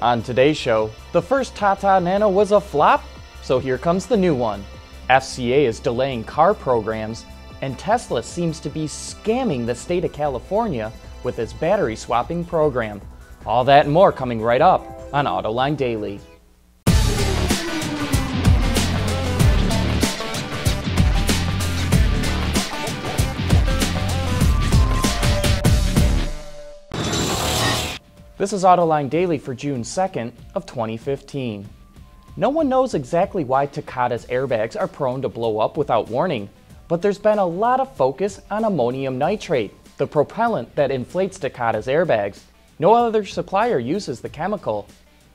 On today's show, the first Tata Nano was a flop, so here comes the new one. FCA is delaying car programs, and Tesla seems to be scamming the state of California with its battery swapping program. All that and more coming right up on Autoline Daily. This is Autoline Daily for June 2nd of 2015. No one knows exactly why Takata's airbags are prone to blow up without warning, but there's been a lot of focus on ammonium nitrate, the propellant that inflates Takata's airbags. No other supplier uses the chemical.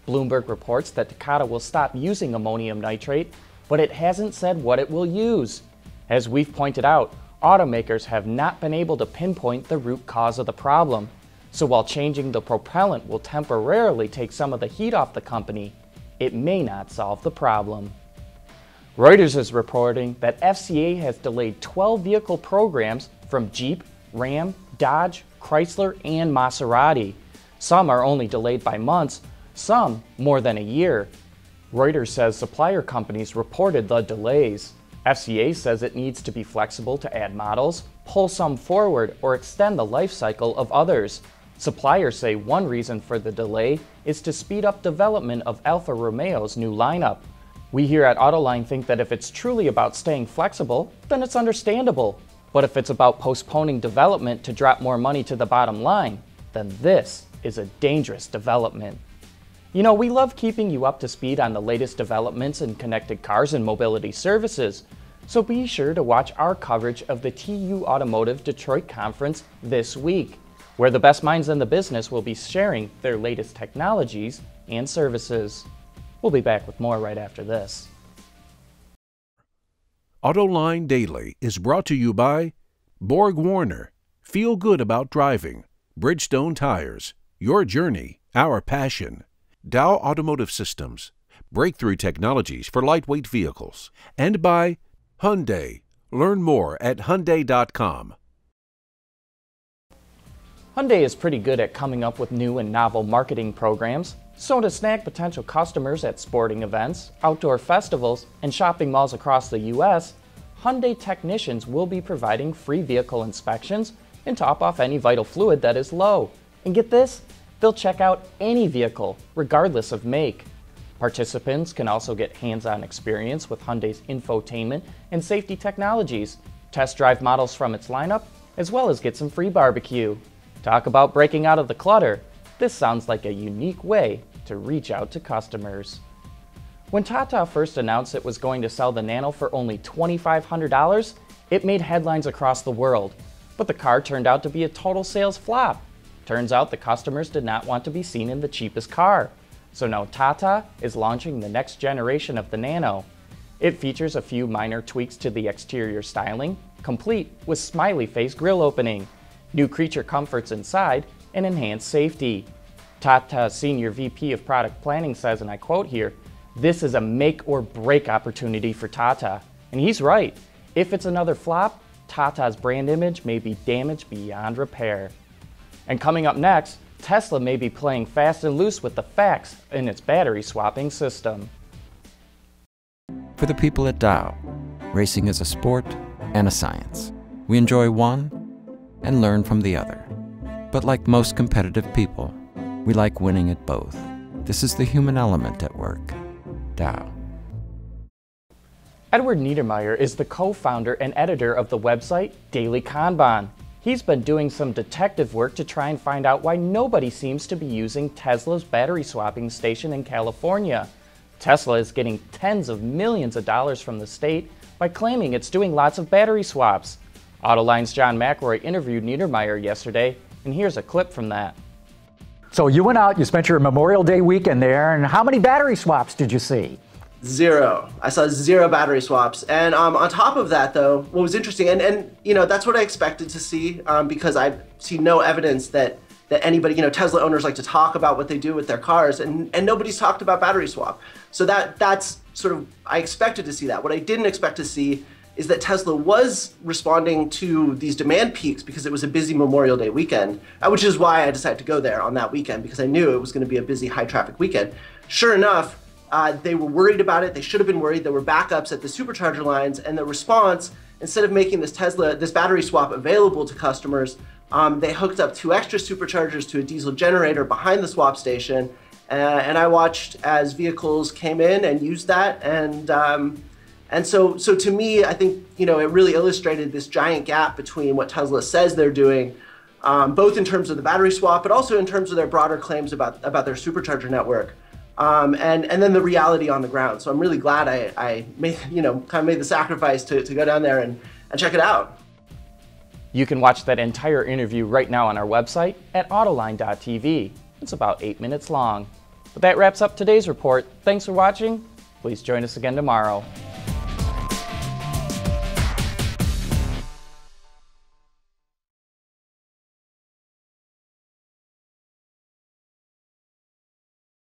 Bloomberg reports that Takata will stop using ammonium nitrate, but it hasn't said what it will use. As we've pointed out, automakers have not been able to pinpoint the root cause of the problem. So while changing the propellant will temporarily take some of the heat off the company, it may not solve the problem. Reuters is reporting that FCA has delayed 12 vehicle programs from Jeep, Ram, Dodge, Chrysler, and Maserati. Some are only delayed by months, some more than a year. Reuters says supplier companies reported the delays. FCA says it needs to be flexible to add models, pull some forward, or extend the life cycle of others. Suppliers say one reason for the delay is to speed up development of Alfa Romeo's new lineup. We here at Autoline think that if it's truly about staying flexible, then it's understandable. But if it's about postponing development to drop more money to the bottom line, then this is a dangerous development. You know, we love keeping you up to speed on the latest developments in connected cars and mobility services, so be sure to watch our coverage of the TU Automotive Detroit Conference this week, where the best minds in the business will be sharing their latest technologies and services. We'll be back with more right after this. Autoline Daily is brought to you by Borg Warner, Feel Good About Driving, Bridgestone Tires, Your Journey, Our Passion, Dow Automotive Systems, Breakthrough Technologies for Lightweight Vehicles, and by Hyundai. Learn more at Hyundai.com. Hyundai is pretty good at coming up with new and novel marketing programs, so to snag potential customers at sporting events, outdoor festivals, and shopping malls across the US, Hyundai technicians will be providing free vehicle inspections and top off any vital fluid that is low. And get this, they'll check out any vehicle, regardless of make. Participants can also get hands-on experience with Hyundai's infotainment and safety technologies, test drive models from its lineup, as well as get some free barbecue. Talk about breaking out of the clutter. This sounds like a unique way to reach out to customers. When Tata first announced it was going to sell the Nano for only $2,500, it made headlines across the world. But the car turned out to be a total sales flop. Turns out the customers did not want to be seen in the cheapest car. So now Tata is launching the next generation of the Nano. It features a few minor tweaks to the exterior styling, complete with smiley face grille opening, new creature comforts inside, and enhanced safety. Tata's Senior VP of Product Planning says, and I quote here, "This is a make or break opportunity for Tata." And he's right. If it's another flop, Tata's brand image may be damaged beyond repair. And coming up next, Tesla may be playing fast and loose with the facts in its battery swapping system. For the people at Dow, racing is a sport and a science. We enjoy one and learn from the other. But like most competitive people, we like winning at both. This is the human element at work. Dow. Edward Niedermeyer is the co-founder and editor of the website Daily Kanban. He's been doing some detective work to try and find out why nobody seems to be using Tesla's battery swapping station in California. Tesla is getting tens of millions of dollars from the state by claiming it's doing lots of battery swaps. Autoline's John McElroy interviewed Niedermeyer yesterday, and here's a clip from that. So you went out, you spent your Memorial Day weekend there, and how many battery swaps did you see? Zero. I saw zero battery swaps. And on top of that, though, what was interesting, and you know, that's what I expected to see, because I see no evidence that anybody, you know, Tesla owners like to talk about what they do with their cars, and nobody's talked about battery swap. So that's sort of, I expected to see that. What I didn't expect to see is that Tesla was responding to these demand peaks because it was a busy Memorial Day weekend, which is why I decided to go there on that weekend, because I knew it was going to be a busy, high traffic weekend. Sure enough, they were worried about it. They should have been worried. There were backups at the supercharger lines, and the response, instead of making this battery swap available to customers, they hooked up 2 extra superchargers to a diesel generator behind the swap station. And I watched as vehicles came in and used that. And so to me, I think, it really illustrated this giant gap between what Tesla says they're doing, both in terms of the battery swap, but also in terms of their broader claims about their supercharger network. And then the reality on the ground. So I'm really glad I made, kind of made the sacrifice to go down there and check it out. You can watch that entire interview right now on our website at Autoline.tv. It's about 8 minutes long. But that wraps up today's report. Thanks for watching. Please join us again tomorrow.